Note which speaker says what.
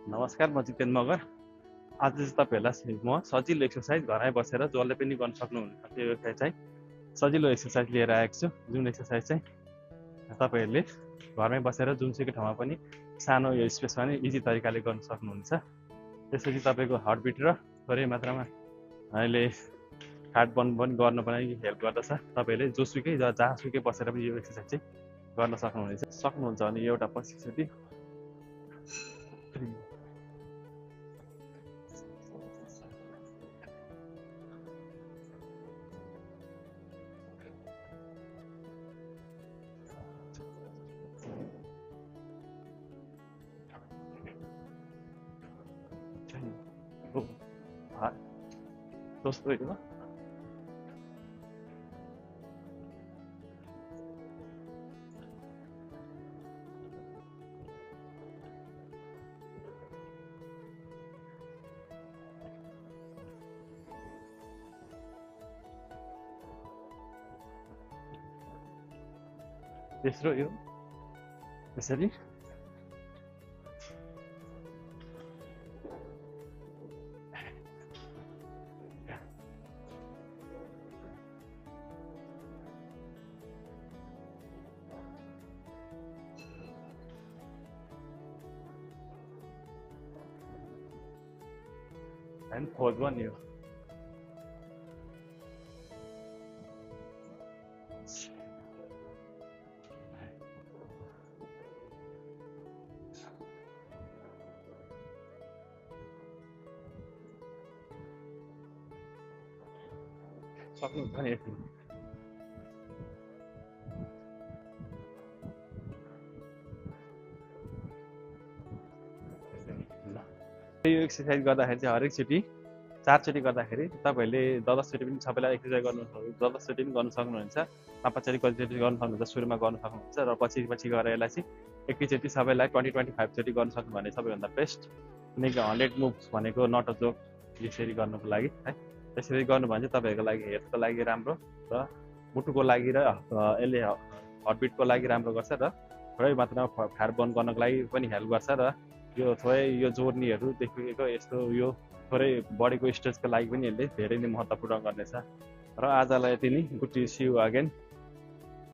Speaker 1: नमस्कार, म जितेन मगर। आज चाहिँ तपाईँहरूलाई म सजिलो एक्सर्साइज घरमै बसेर जसले पनि गर्न सक्नुहुन्न त्यो एक्सर्साइज चाहिँ सजिलो एक्सर्साइज लिएर आएको छु। जुन एक्सर्साइज चाहिँ तपाईँहरूले घरमै बसेर जुनसुकै ठाउँमा पनि सानो यो स्पेसमा नै इजी तरिकाले गर्न सक्नुहुन्छ। त्यसपछि तपाईँको हार्टबिट र थोरै मात्रामा अहिले हार्ट बर्न पनि गर्नको लागि हेल्प गर्दछ। तपाईँहरूले जोसुकै जहाँसुकै बसेर पनि यो एक्सर्साइज चाहिँ गर्न सक्नुहुन्छ भने एउटा पछिचोटि दोस्रो यो तेस्रो यो यसरी and fourth one you सक्नुहुन्छ नि यति यो एक्सर्साइज गर्दाखेरि चाहिँ हरेकचोटि 4 चोटि गर्दाखेरि तपाईँहरूले 10 चोटि पनि सबैलाई एक्सर्साइज गर्नु 10 चोटि पनि गर्न सक्नुहुन्छ। 5 चोटि कतिचोटि गर्न सक्नुहुन्छ सुरुमा गर्न सक्नुहुन्छ र पछि गएर यसलाई चाहिँ एकैचोटि सबैलाई 20-25 चोटि गर्न सक्नु भने सबैभन्दा बेस्ट। किनकि 100 मुभ्स भनेको नट अ जोक यसरी गर्नुको लागि है। त्यसरी गर्नु भने चाहिँ तपाईँहरूको लागि हेल्थको लागि राम्रो र मुटुको लागि र यसले हार्टबिटको लागि राम्रो गर्छ र थोरै मात्रामा फ्याट बर्न गर्नको लागि पनि हेल्प गर्छ र यो थोरै यो जोर्नीहरू देखिएको यस्तो यो थोरै बडीको स्ट्रेचको लागि पनि यसले धेरै नै महत्त्वपूर्ण गर्नेछ। र आजलाई यति नै। Good to see you again.